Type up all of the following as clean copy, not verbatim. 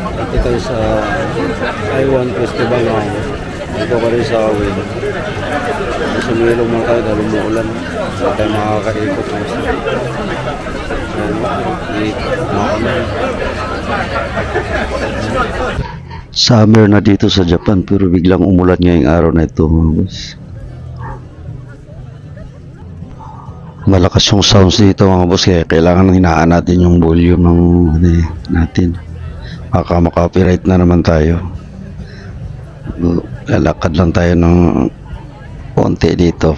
Dito tayo sa Taiwan Festival na dito pa rin sa Awin. Sumilong muna tayo dahil umuulan. Hindi tayo makakaikot. Summer na dito sa Japan pero biglang umulan ngayong araw na ito, mga boss. Malakas yung sounds dito, mga boss, kaya kailangan hinaan natin yung volume ng natin. Baka makapiright na naman tayo. Lalakad lang tayo ng konti dito.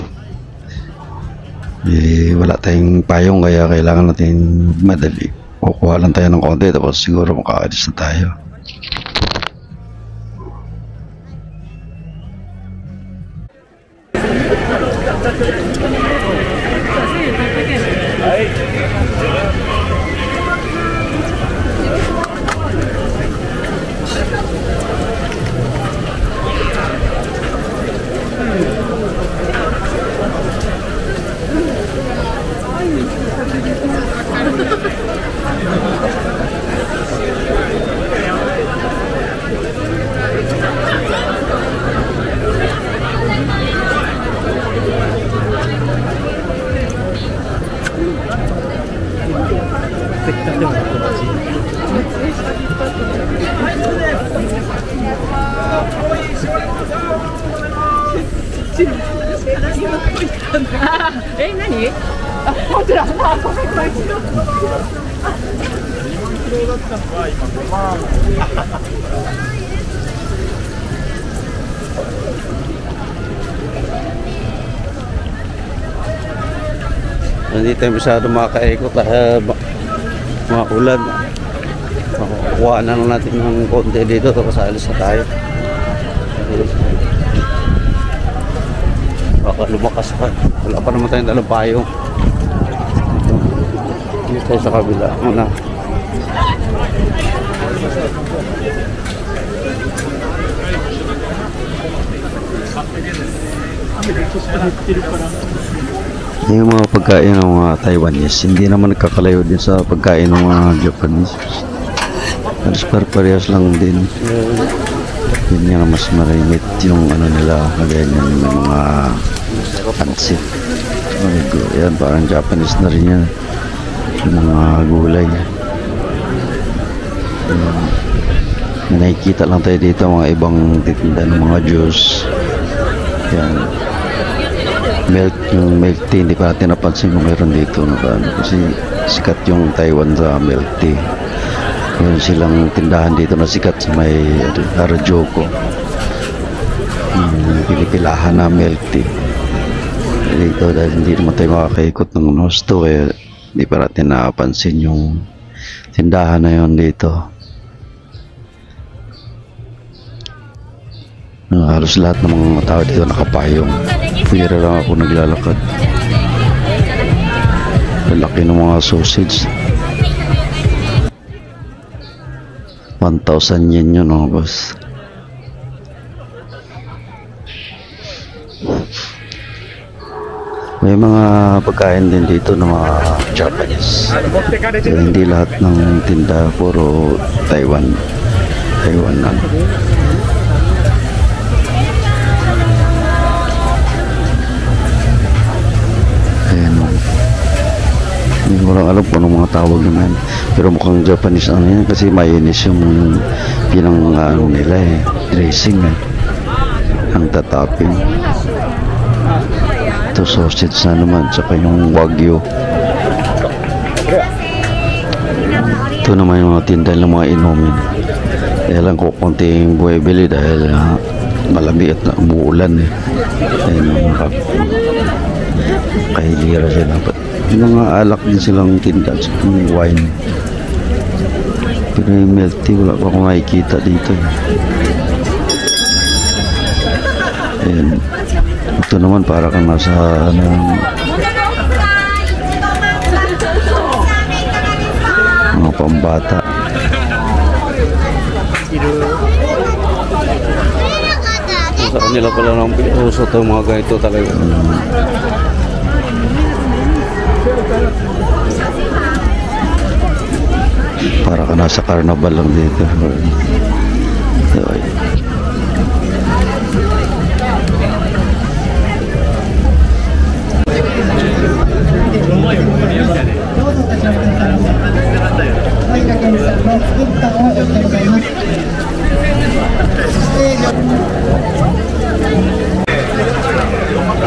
Wala tayong payong kaya kailangan natin madali. Kukuha lang tayo ng konti tapos siguro makaalis na tayo. Hindi tayo masyado makakaikot dahil mga ulan. Makukuha na lang natin ng konti dito tapos alis na tayo. Baka lumakas pa. Wala pa naman tayong dalang payong. Dito tayo sa kabila muna. Yung mga pagkain ng mga Taiwanese hindi naman nagkakalayo din sa pagkain ng mga Japanese. Halos parehas lang din. Yun nga mas marimit yung ano nila, ganyan yung mga pansit. Yan parang Japanese na rin yan. Yung mga gulay. Nakikita lang tayo dito mga ibang titinda ng mga juice. Yan. Yung milk tea, hindi pa natin napansin kung mayroon dito kasi sikat yung Taiwan sa milk tea. Mayroon silang tindahan dito na sikat sa may Harajuku, pinipilahan na milk tea dito dahil hindi naman tayo makakaikot ng gusto kaya hindi pa natin napansin yung tindahan na yun dito. Halos lahat ng mga tao dito nakapayong. Pira lang ako naglalakad. Laki ng mga sausage. 1,000 yen yun, mga boss. May mga pagkain din dito ng mga Japanese. So, hindi lahat ng tinda puro Taiwan lang. Hindi ko lang alam kung anong mga tawag naman, pero mukhang Japanese ano yan kasi mainis yung pinang ano nila dressing ang tatapping. Ito sausage na naman tsaka yung wagyu. Ito naman yung mga tindahan ng mga inumin. Kaya lang ko konting buwebili dahil malamig at umuulan ayun kahilira siya dapat. Yung mga alak din silang tinda, yung wine. Pero yung milk tea, wala pa akong nakikita dito. Ayan. Ito naman para kang nasa mga pambata. Sa kanila pala ng pinuso ito mga ganito talaga. Para ka nasa carnival lang dito.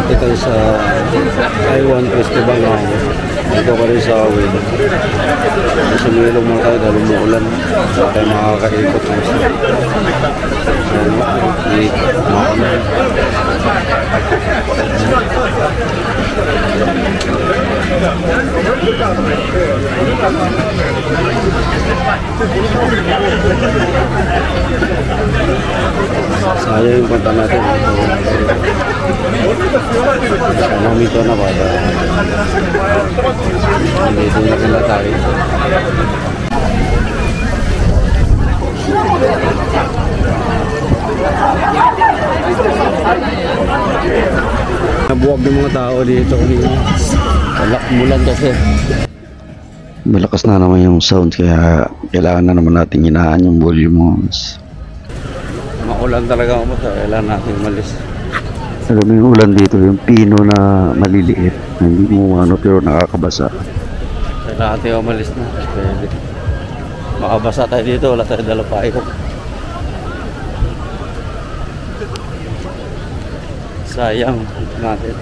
Dito tayo sa Taiwan Festival na dito ka rin sa Awin. Kasi may ilong mga tayo dahil umuulan. Saka tayo makakaikot na isa. Sayang yung punta natin. Namito na ba? Dito na sila tayo. Nabuwag ng mga tao dito. Mulan kasi. Malakas na naman yung sound kaya kailangan na naman natin hinaan yung volume mo. Makulan talaga ako sa kailangan natin malis. Alam mo yung ulan dito, yung pino na maliliit, hindi mo ano pero nakakabasa. Kailangan tayo umalis na. Pwede. Makabasa tayo dito, wala tayo dala payo. Sayang natin.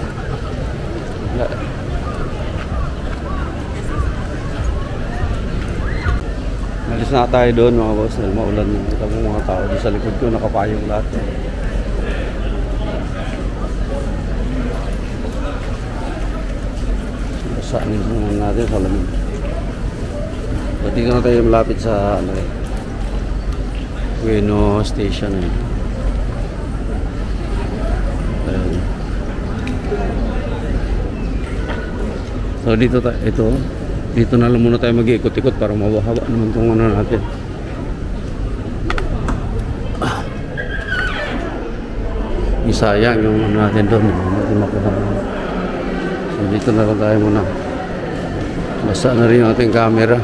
Malis na tayo doon mga boss dahil maulan na. Kita mo mga tao doon sa likod ko, nakapayong lahat. Saan yung natin sa lamig. So, dito na tayo malapit sa Ueno Station. Ayun. So dito na lang muna tayo mag-iikot-ikot para mawahaba naman itong ano natin. Isayang yung ano natin doon. So dito na lang tayo muna. Basta na rin yung ating camera.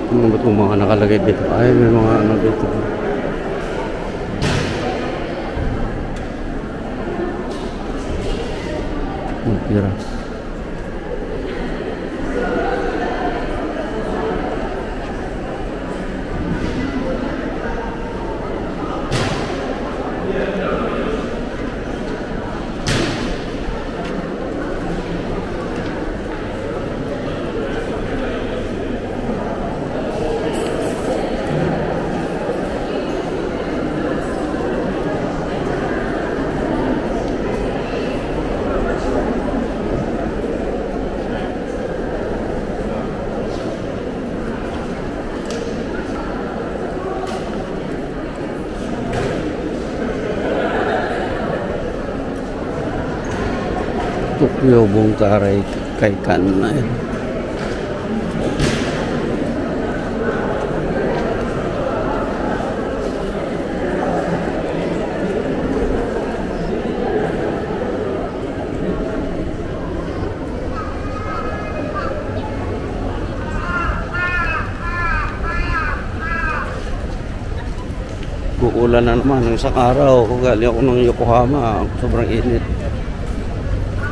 Ano ba itong mga nakalagay dito? Ay, may mga ano dito. Pira. Tokyo Bongkarai Kaikan na yun. Uulan na naman ng isang araw. Galing ako ng Yokohama. Sobrang init.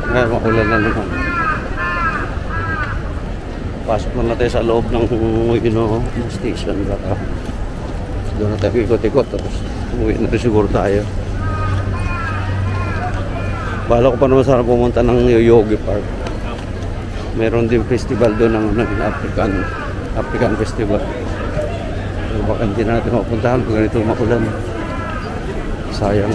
Kaya makulan na naman. Pasok na tayo sa loob ng station. Baka doon na tayo ikot-ikot. Tapos umuwi na rin siguro tayo. Bala ko pa naman sana pumunta ng Yoyogi Park. Meron din festival doon ng African Festival. So, baka hindi na natin mapuntahan kung ganito makulan. Sayang.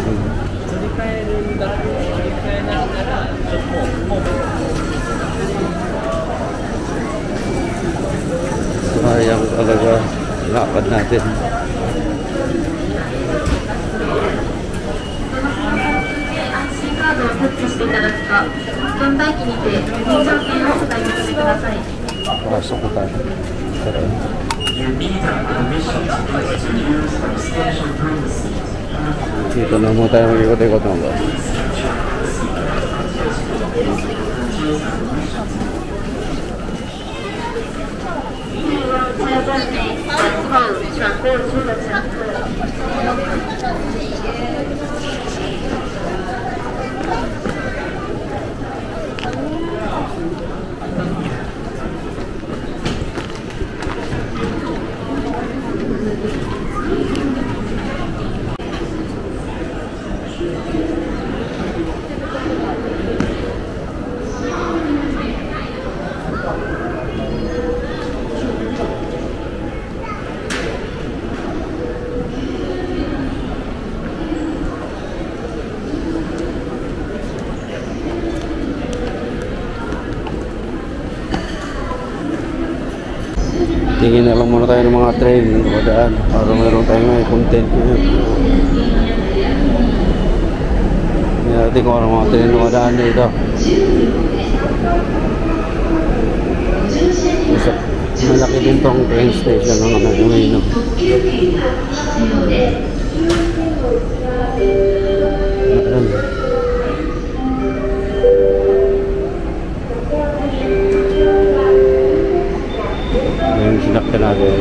Sayang talaga lakad natin. 券売機にて入場券をお買い求めください。 Pasok ko tayo. Tara. Dito na muna tayo mag-ikot-ikot ng bus. 车站内等候转过去的乘客。 Tingin na lang muna tayo ng mga train dumadaan para meron tayong may content ngayon. Hindi natin kung ano mga train dumadaan dito. Malaki din tong train station ng Iloilo. Yung sinakyan natin.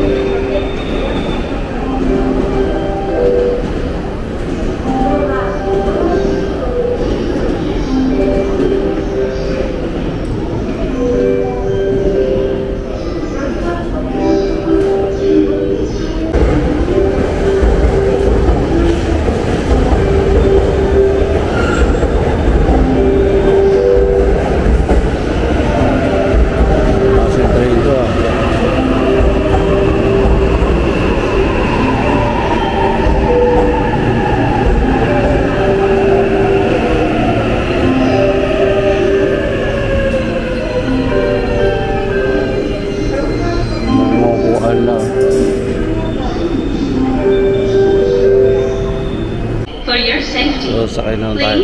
So, sakay na lang tayo.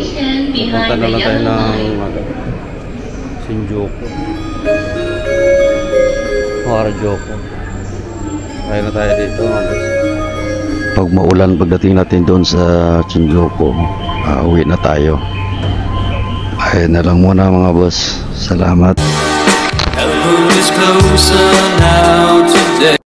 Pupunta na lang tayo ng Shinjuku. Harajuku. Kaya na tayo dito. Pag maulan, pagdating natin doon sa Shinjuku, uwi na tayo. Ayun na lang muna mga boss. Salamat.